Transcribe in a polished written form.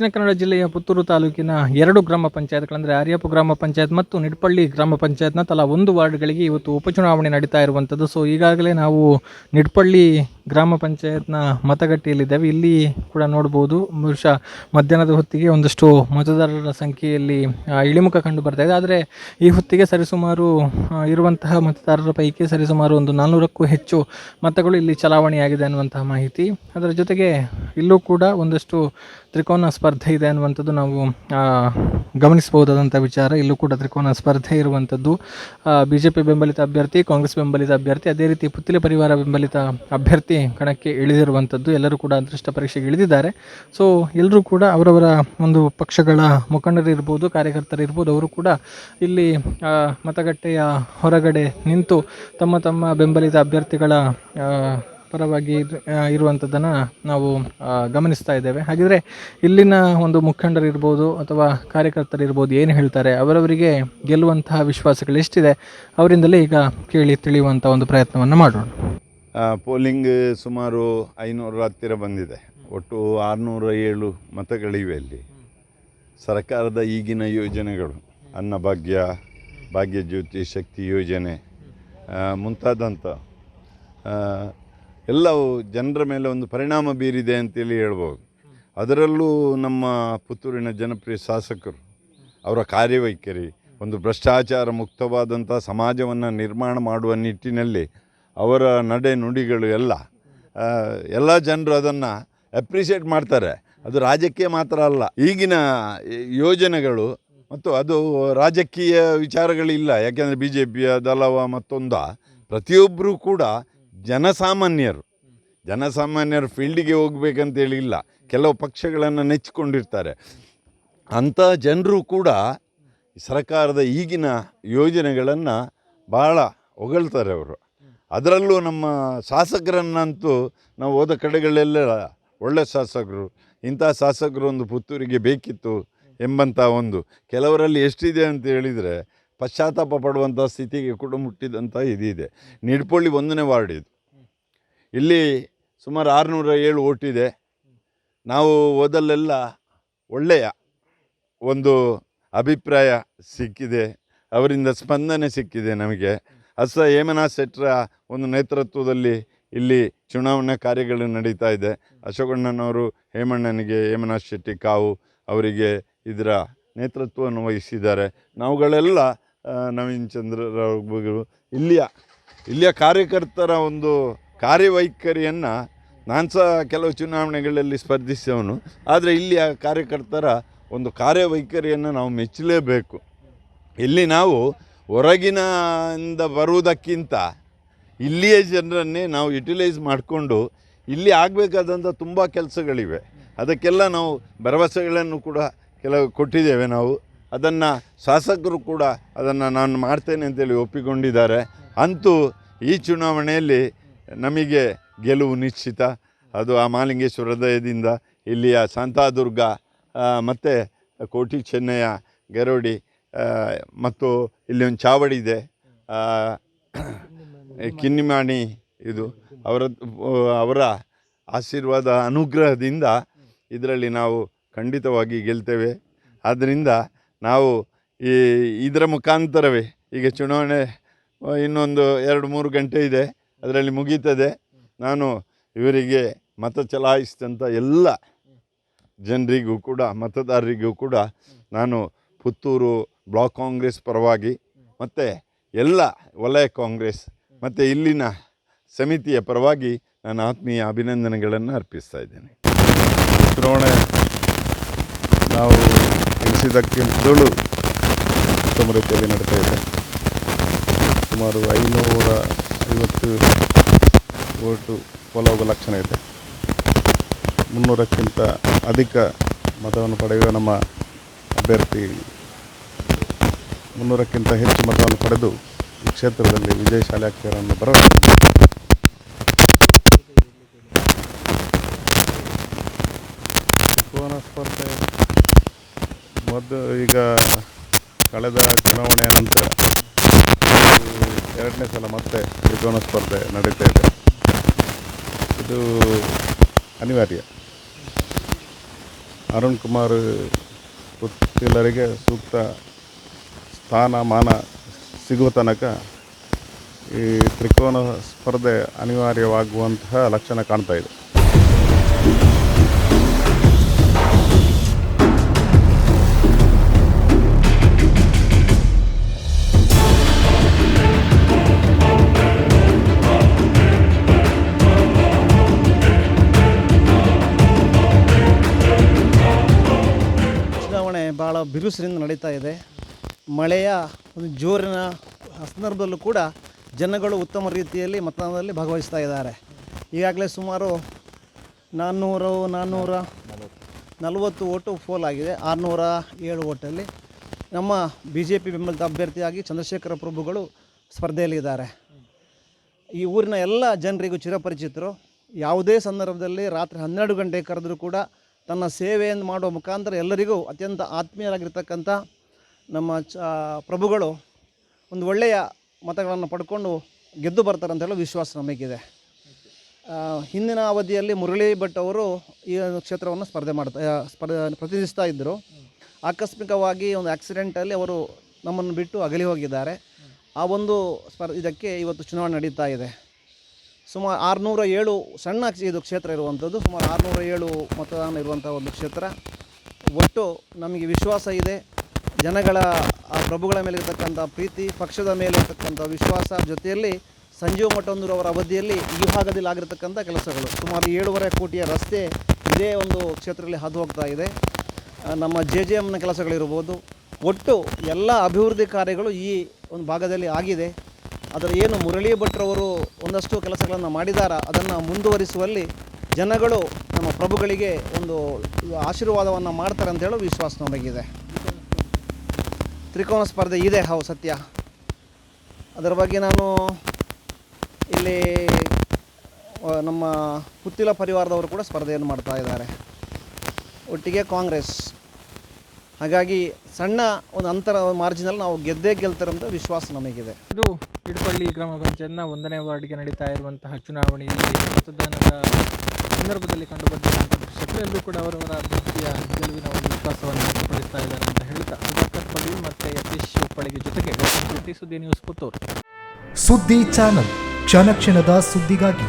ದಕ್ಷಿಣ ಕನ್ನಡ ಜಿಲ್ಲೆಯ ಪುತ್ತೂರು ತಾಲೂಕಿನ 2 ಗ್ರಾಮ ಪಂಚಾಯತ್ಗಳಂದರೆ ಆರ್ಯಾಪು ಗ್ರಾಮ ಪಂಚಾಯತ್ ಮತ್ತು ನಿಡ್ಪಳ್ಳಿ ಗ್ರಾಮ ಪಂಚಾಯತ್ನ ತಲಾ 1 ವಾರ್ಡ್ಗಳಿಗೆ ಇವತ್ತು ಉಪಚುನಾವಣೆ ನಡೀತಾ ಇರುವಂಥದ್ದು. ಸೊ ಈಗಾಗಲೇ ನಾವು ನಿಡ್ಪಳ್ಳಿ ಗ್ರಾಮ ಪಂಚಾಯತ್ನ ಮತಗಟ್ಟೆಯಲ್ಲಿದ್ದೇವೆ. ಇಲ್ಲಿ ಕೂಡ ನೋಡ್ಬೋದು, ಬಹುಶಃ ಮಧ್ಯಾಹ್ನದ ಹೊತ್ತಿಗೆ ಒಂದಷ್ಟು ಮತದಾರರ ಸಂಖ್ಯೆಯಲ್ಲಿ ಇಳಿಮುಖ ಕಂಡು ಬರ್ತಾ ಇದೆ. ಆದರೆ ಈ ಹೊತ್ತಿಗೆ ಸರಿಸುಮಾರು ಇರುವಂತಹ ಮತದಾರರ ಪೈಕಿ ಸರಿಸುಮಾರು ಒಂದು 400ಕ್ಕೂ ಹೆಚ್ಚು ಮತಗಳು ಇಲ್ಲಿ ಚಲಾವಣೆಯಾಗಿದೆ ಅನ್ನುವಂತಹ ಮಾಹಿತಿ. ಅದರ ಜೊತೆಗೆ ಇಲ್ಲೂ ಕೂಡ ಒಂದಷ್ಟು ತ್ರಿಕೋನ ಸ್ಪರ್ಧೆ ಇದೆ ಅನ್ನುವಂಥದ್ದು ನಾವು ಗಮನಿಸಬಹುದಾದಂಥ ವಿಚಾರ. ಇಲ್ಲೂ ಕೂಡ ತ್ರಿಕೋನ ಸ್ಪರ್ಧೆ ಇರುವಂಥದ್ದು. BJP ಬೆಂಬಲಿತ ಅಭ್ಯರ್ಥಿ, ಕಾಂಗ್ರೆಸ್ ಬೆಂಬಲಿತ ಅಭ್ಯರ್ಥಿ, ಅದೇ ರೀತಿ ಪುತ್ತಿಲಿ ಪರಿವಾರ ಬೆಂಬಲಿತ ಅಭ್ಯರ್ಥಿ ಕಣಕ್ಕೆ ಇಳಿದಿರುವಂಥದ್ದು. ಎಲ್ಲರೂ ಕೂಡ ಅದೃಷ್ಟ ಪರೀಕ್ಷೆಗೆ ಇಳಿದಿದ್ದಾರೆ. ಸೊ ಎಲ್ಲರೂ ಕೂಡ ಅವರವರ ಒಂದು ಪಕ್ಷಗಳ ಮುಖಂಡರು ಇರ್ಬೋದು, ಕಾರ್ಯಕರ್ತರು ಇರ್ಬೋದು, ಅವರು ಕೂಡ ಇಲ್ಲಿ ಮತಗಟ್ಟೆಯ ಹೊರಗಡೆ ನಿಂತು ತಮ್ಮ ತಮ್ಮ ಬೆಂಬಲಿತ ಅಭ್ಯರ್ಥಿಗಳ ಪರವಾಗಿ ಇರುವಂಥದ್ದನ್ನು ನಾವು ಗಮನಿಸ್ತಾ ಇದ್ದೇವೆ. ಹಾಗಿದ್ರೆ ಇಲ್ಲಿನ ಒಂದು ಮುಖಂಡರು ಇರ್ಬೋದು ಅಥವಾ ಕಾರ್ಯಕರ್ತರು ಇರ್ಬೋದು, ಏನು ಹೇಳ್ತಾರೆ, ಅವರವರಿಗೆ ಗೆಲ್ಲುವಂತಹ ವಿಶ್ವಾಸಗಳು ಎಷ್ಟಿದೆ, ಅವರಿಂದಲೇ ಈಗ ಕೇಳಿ ತಿಳಿಯುವಂಥ ಒಂದು ಪ್ರಯತ್ನವನ್ನು ಮಾಡೋಣ. ಪೋಲಿಂಗ್ ಸುಮಾರು 500 ಹತ್ತಿರ ಬಂದಿದೆ. ಒಟ್ಟು 607 ಮತಗಳಿವೆ. ಇಲ್ಲಿ ಸರ್ಕಾರದ ಈಗಿನ ಯೋಜನೆಗಳು ಅನ್ನಭಾಗ್ಯ, ಭಾಗ್ಯಜ್ಯೋತಿ, ಶಕ್ತಿ ಯೋಜನೆ ಮುಂತಾದಂಥ ಎಲ್ಲವೂ ಜನರ ಮೇಲೆ ಒಂದು ಪರಿಣಾಮ ಬೀರಿದೆ ಅಂತೇಳಿ ಹೇಳ್ಬೋದು. ಅದರಲ್ಲೂ ನಮ್ಮ ಪುತ್ತೂರಿನ ಜನಪ್ರಿಯ ಶಾಸಕರು, ಅವರ ಕಾರ್ಯವೈಖರಿ, ಒಂದು ಭ್ರಷ್ಟಾಚಾರ ಮುಕ್ತವಾದಂಥ ಸಮಾಜವನ್ನು ನಿರ್ಮಾಣ ಮಾಡುವ ನಿಟ್ಟಿನಲ್ಲಿ ಅವರ ನಡೆ ನುಡಿಗಳು ಎಲ್ಲ ಜನರು ಅದನ್ನು ಅಪ್ರಿಷಿಯೇಟ್ ಮಾಡ್ತಾರೆ. ಅದು ರಾಜಕೀಯ ಮಾತ್ರ ಅಲ್ಲ, ಈಗಿನ ಯೋಜನೆಗಳು ಮತ್ತು ಅದು ರಾಜಕೀಯ ವಿಚಾರಗಳಿಲ್ಲ. ಯಾಕೆಂದರೆ BJPಯ ದಳವ ಮತ್ತೊಂದ, ಪ್ರತಿಯೊಬ್ಬರೂ ಕೂಡ ಜನಸಾಮಾನ್ಯರು ಫೀಲ್ಡಿಗೆ ಹೋಗ್ಬೇಕಂತೇಳಿ ಇಲ್ಲ, ಕೆಲವು ಪಕ್ಷಗಳನ್ನು ನೆಚ್ಚಿಕೊಂಡಿರ್ತಾರೆ. ಅಂಥ ಜನರು ಕೂಡ ಸರ್ಕಾರದ ಈಗಿನ ಯೋಜನೆಗಳನ್ನು ಭಾಳ ಹೊಗಳ್ತಾರೆ ಅವರು. ಅದರಲ್ಲೂ ನಮ್ಮ ಶಾಸಕರನ್ನಂತೂ ನಾವು ಹೋದ ಕಡೆಗಳೆಲ್ಲ ಒಳ್ಳೆ ಶಾಸಕರು, ಇಂಥ ಶಾಸಕರು ಒಂದು ಪುತ್ತೂರಿಗೆ ಬೇಕಿತ್ತು ಎಂಬಂಥ ಒಂದು, ಕೆಲವರಲ್ಲಿ ಎಷ್ಟಿದೆ ಅಂತ ಹೇಳಿದರೆ ಪಶ್ಚಾತ್ತಾಪ ಪಡುವಂಥ ಸ್ಥಿತಿಗೆ ಕೂಡ ಮುಟ್ಟಿದಂಥ ಇದಿದೆ. ನಿಡ್ಪಳ್ಳಿ 1ನೇ ವಾರ್ಡ್ ಇದು. ಇಲ್ಲಿ ಸುಮಾರು 607 ಓಟಿದೆ. ನಾವು ಹೋದಲ್ಲೆಲ್ಲ ಒಳ್ಳೆಯ ಒಂದು ಅಭಿಪ್ರಾಯ ಸಿಕ್ಕಿದೆ, ಅವರಿಂದ ಸ್ಪಂದನೆ ಸಿಕ್ಕಿದೆ ನಮಗೆ. ಹೇಮನಾಥ್ ಶೆಟ್ಟರ ಒಂದು ನೇತೃತ್ವದಲ್ಲಿ ಇಲ್ಲಿ ಚುನಾವಣಾ ಕಾರ್ಯಗಳು ನಡೀತಾ ಇದೆ. ಅಶೋಕಣ್ಣನವರು ಹೇಮನಾಥ್ ಶೆಟ್ಟಿ ಕಾವು ಅವರಿಗೆ ಇದರ ನೇತೃತ್ವವನ್ನು ವಹಿಸಿದ್ದಾರೆ. ನಾವುಗಳೆಲ್ಲ ನವೀನ್ ಚಂದ್ರರಾವ್ ಇಲ್ಲಿಯ ಕಾರ್ಯಕರ್ತರ ಒಂದು ಕಾರ್ಯವೈಖರಿಯನ್ನು, ನಾನು ಸಹ ಕೆಲವು ಚುನಾವಣೆಗಳಲ್ಲಿ ಸ್ಪರ್ಧಿಸಿದವನು, ಆದರೆ ಇಲ್ಲಿಯ ಕಾರ್ಯಕರ್ತರ ಒಂದು ಕಾರ್ಯವೈಖರಿಯನ್ನು ನಾವು ಮೆಚ್ಚಲೇಬೇಕು. ಇಲ್ಲಿ ನಾವು ಹೊರಗಿನಿಂದ ಬರುವುದಕ್ಕಿಂತ ಇಲ್ಲಿಯ ಜನರನ್ನೇ ನಾವು ಯುಟಿಲೈಸ್ ಮಾಡಿಕೊಂಡು ಇಲ್ಲಿ ಆಗಬೇಕಾದಂಥ ತುಂಬ ಕೆಲಸಗಳಿವೆ. ಅದಕ್ಕೆಲ್ಲ ನಾವು ಭರವಸೆಗಳನ್ನು ಕೂಡ ಕೆಲವು ಕೊಟ್ಟಿದ್ದೇವೆ. ನಾವು ಅದನ್ನು ಶಾಸಕರು ಕೂಡ ಅದನ್ನು ನಾನು ಮಾಡ್ತೇನೆ ಅಂತೇಳಿ ಒಪ್ಪಿಕೊಂಡಿದ್ದಾರೆ. ಅಂತೂ ಈ ಚುನಾವಣೆಯಲ್ಲಿ ನಮಗೆ ಗೆಲುವು ನಿಶ್ಚಿತ. ಅದು ಆ ಮಹಾಲಿಂಗೇಶ್ವರ ದಯದಿಂದ, ಇಲ್ಲಿಯ ಶಾಂತಾದುರ್ಗ ಮತ್ತು ಕೋಟಿ ಚೆನ್ನಯ್ಯ ಗೆರೋಡಿ ಮತ್ತು ಇಲ್ಲಿ ಒಂದು ಚಾವಡಿ ಇದೆ, ಕಿನ್ನಿಮಾಣಿ, ಇದು ಅವರ ಆಶೀರ್ವಾದ ಅನುಗ್ರಹದಿಂದ ಇದರಲ್ಲಿ ನಾವು ಖಂಡಿತವಾಗಿ ಗೆಲ್ತೇವೆ. ಆದ್ದರಿಂದ ನಾವು ಇದರ ಮುಖಾಂತರವೇ ಈಗ ಚುನಾವಣೆ ಇನ್ನೊಂದು 2-3 ಗಂಟೆ ಇದೆ, ಅದರಲ್ಲಿ ಮುಗೀತದೆ. ನಾನು ಇವರಿಗೆ ಮತ ಚಲಾಯಿಸಿದಂಥ ಎಲ್ಲ ಜನರಿಗೂ ಕೂಡ, ಮತದಾರರಿಗೂ ಕೂಡ ನಾನು ಪುತ್ತೂರು ಬ್ಲಾಕ್ ಕಾಂಗ್ರೆಸ್ ಪರವಾಗಿ ಮತ್ತು ಎಲ್ಲ ವಲಯ ಕಾಂಗ್ರೆಸ್ ಮತ್ತು ಇಲ್ಲಿನ ಸಮಿತಿಯ ಪರವಾಗಿ ನಾನು ಆತ್ಮೀಯ ಅಭಿನಂದನೆಗಳನ್ನು ಅರ್ಪಿಸ್ತಾ ಇದ್ದೇನೆ. ಚುನಾವಣೆ ನಾವು ಎನಿಸಿದ್ದಕ್ಕಿಂತಲೂ ಉತ್ತಮ ರೀತಿಯಲ್ಲಿ ನಡೀತಾ ಇದೆ. ಸುಮಾರು 550 ಓಟು ಒಲವು ಲಕ್ಷಣ ಇದೆ. 300ಕ್ಕಿಂತ ಅಧಿಕ ಮತವನ್ನು ಪಡೆಯುವ ನಮ್ಮ ಅಭ್ಯರ್ಥಿ 300ಕ್ಕಿಂತ ಹೆಚ್ಚು ಮತವನ್ನು ಪಡೆದು ಈ ಕ್ಷೇತ್ರದಲ್ಲಿ ವಿಜಯಶಾಲಿ ಆಗ್ತಾರನ್ನು ಭರವಸೆ. ತ್ರಿಕೋನ ಸ್ಪರ್ಧೆ ಈಗ ಕಳೆದ ಚುನಾವಣೆಯ ನಂತರ 2ನೇ ಸಲ ಮತ್ತೆ ತ್ರಿಕೋನ ಸ್ಪರ್ಧೆ ನಡೀತಾ ಇದೆ. ಇದು ಅನಿವಾರ್ಯ. ಅರುಣ್ ಕುಮಾರ್ ಪುತ್ತಿಲರಿಗೆ ಸೂಕ್ತ ಸ್ಥಾನಮಾನ ಸಿಗುವ ತನಕ ಈ ತ್ರಿಕೋನ ಸ್ಪರ್ಧೆ ಅನಿವಾರ್ಯವಾಗುವಂತಹ ಲಕ್ಷಣ ಕಾಣ್ತಾ ಇದೆ. ಚುನಾವಣೆ ಭಾಳ ಬಿರುಸಿನಿಂದ ನಡೀತಾ ಇದೆ. ಮಳೆಯ ಒಂದು ಜೋರಿನ ಸಂದರ್ಭದಲ್ಲೂ ಕೂಡ ಜನಗಳು ಉತ್ತಮ ರೀತಿಯಲ್ಲಿ ಮತದಾನದಲ್ಲಿ ಭಾಗವಹಿಸ್ತಾ ಇದ್ದಾರೆ. ಈಗಾಗಲೇ ಸುಮಾರು 440 ಓಟು ಫೋಲ್ ಆಗಿದೆ. 607 ಓಟಲ್ಲಿ ನಮ್ಮ BJP ಬೆಂಬಲಿತ ಅಭ್ಯರ್ಥಿಯಾಗಿ ಚಂದ್ರಶೇಖರ ಪ್ರಭುಗಳು ಸ್ಪರ್ಧೆಯಲ್ಲಿದ್ದಾರೆ. ಈ ಊರಿನ ಎಲ್ಲ ಜನರಿಗೂ ಚಿರಪರಿಚಿತರು. ಯಾವುದೇ ಸಂದರ್ಭದಲ್ಲಿ ರಾತ್ರಿ 12 ಗಂಟೆಗೆ ಕರೆದರೂ ಕೂಡ ತನ್ನ ಸೇವೆಯನ್ನು ಮಾಡುವ ಮುಖಾಂತರ ಎಲ್ಲರಿಗೂ ಅತ್ಯಂತ ಆತ್ಮೀಯರಾಗಿರ್ತಕ್ಕಂಥ ನಮ್ಮ ಪ್ರಭುಗಳು ಒಂದು ಒಳ್ಳೆಯ ಮತಗಳನ್ನು ಪಡ್ಕೊಂಡು ಗೆದ್ದು ಬರ್ತಾರೆ ಅಂತ ಹೇಳೋ ವಿಶ್ವಾಸ ನಮಗಿದೆ. ಹಿಂದಿನ ಅವಧಿಯಲ್ಲಿ ಮುರಳಿ ಭಟ್ ಅವರು ಈ ಕ್ಷೇತ್ರವನ್ನು ಪ್ರತಿನಿಧಿಸ್ತಾ ಇದ್ದರು. ಆಕಸ್ಮಿಕವಾಗಿ ಒಂದು ಆಕ್ಸಿಡೆಂಟಲ್ಲಿ ಅವರು ನಮ್ಮನ್ನು ಬಿಟ್ಟು ಅಗಲಿ ಹೋಗಿದ್ದಾರೆ. ಆ ಒಂದು ಇದಕ್ಕೆ ಇವತ್ತು ಚುನಾವಣೆ ನಡೀತಾ ಇದೆ. ಸುಮಾರು 607 ಸಣ್ಣ ಇದು ಕ್ಷೇತ್ರ ಇರುವಂಥದ್ದು. ಸುಮಾರು 607 ಮತದಾನ ಇರುವಂಥ ಒಂದು ಕ್ಷೇತ್ರ. ಒಟ್ಟು ನಮಗೆ ವಿಶ್ವಾಸ ಇದೆ, ಜನಗಳ ಆ ಪ್ರಭುಗಳ ಮೇಲೆ ಇರತಕ್ಕಂಥ ಪ್ರೀತಿ, ಪಕ್ಷದ ಮೇಲೆ ಇರತಕ್ಕಂಥ ವಿಶ್ವಾಸ, ಜೊತೆಯಲ್ಲಿ ಸಂಜೀವ ಮಠಂದೂರು ಅವರ ಅವಧಿಯಲ್ಲಿ ಈ ಭಾಗದಲ್ಲಿ ಆಗಿರತಕ್ಕಂಥ ಕೆಲಸಗಳು ಸುಮಾರು 7.5 ಕೋಟಿಯ ರಸ್ತೆ ಇದೇ ಒಂದು ಕ್ಷೇತ್ರದಲ್ಲಿ ಹಾದು ಹೋಗ್ತಾ ಇದೆ. ನಮ್ಮ JJMನ ಕೆಲಸಗಳಿರ್ಬೋದು, ಒಟ್ಟು ಎಲ್ಲ ಅಭಿವೃದ್ಧಿ ಕಾರ್ಯಗಳು ಈ ಒಂದು ಭಾಗದಲ್ಲಿ ಆಗಿದೆ. ಅದರ ಏನು ಮುರಳಿ ಭಟ್ರವರು ಒಂದಷ್ಟು ಕೆಲಸಗಳನ್ನು ಮಾಡಿದಾರ ಅದನ್ನು ಮುಂದುವರಿಸುವಲ್ಲಿ ಜನಗಳು ನಮ್ಮ ಪ್ರಭುಗಳಿಗೆ ಒಂದು ಆಶೀರ್ವಾದವನ್ನು ಮಾಡ್ತಾರೆ ಅಂತ ಹೇಳೋ ವಿಶ್ವಾಸ ನಮಗಿದೆ. ತ್ರಿಕೋನ ಸ್ಪರ್ಧೆ ಇದೆ, ಹೌದು ಸತ್ಯ. ಅದರ ಬಗ್ಗೆ ನಾನು ಇಲ್ಲಿ ನಮ್ಮ ಪುತ್ತಿಲ ಪರಿವಾರದವರು ಕೂಡ ಸ್ಪರ್ಧೆಯನ್ನು ಮಾಡ್ತಾ ಇದ್ದಾರೆ, ಒಟ್ಟಿಗೆ ಕಾಂಗ್ರೆಸ್. ಹಾಗಾಗಿ ಸಣ್ಣ ಒಂದು ಅಂತರ ಮಾರ್ಜಿನಲ್ಲಿ ನಾವು ಗೆಲ್ತಾರೆ ಅಂತ ವಿಶ್ವಾಸ ನಮಗಿದೆ. ಇದು ನಿಡ್ಪಳ್ಳಿ ಗ್ರಾಮ ಪಂಚಾಯತ್ನ 1ನೇ ವಾರ್ಡ್ಗೆ ನಡೀತಾ ಇರುವಂತಹ ಚುನಾವಣೆಯಲ್ಲಿ ಮತದಾನದ ಸಂದರ್ಭದಲ್ಲಿ ಕಂಡುಬಂದಿರುವಂಥ ದೃಶ್ಯಗಳಲ್ಲೂ ಕೂಡ ಅವರವರ ಅಭ್ಯರ್ಥಿಯ ಗೆಲುವಿನ ಒಂದು ವಿಶ್ವಾಸವನ್ನು ವ್ಯಕ್ತಪಡಿಸ್ತಾ ಇದ್ದಾರೆ ಅಂತ ಹೇಳ್ತಾ ಸುಧಾಕರ್ ಪಟೇಲ್ ಮತ್ತು ಯತೀಶ್ ಉಪ್ಪಳಿಗೆ ಜೊತೆಗೆ ಸುದ್ದಿ ನ್ಯೂಸ್ ಪುತ್ತೂರು. ಸುದ್ದಿ ಚಾನಲ್ ಕ್ಷಣ ಕ್ಷಣದ ಸುದ್ದಿಗಾಗಿ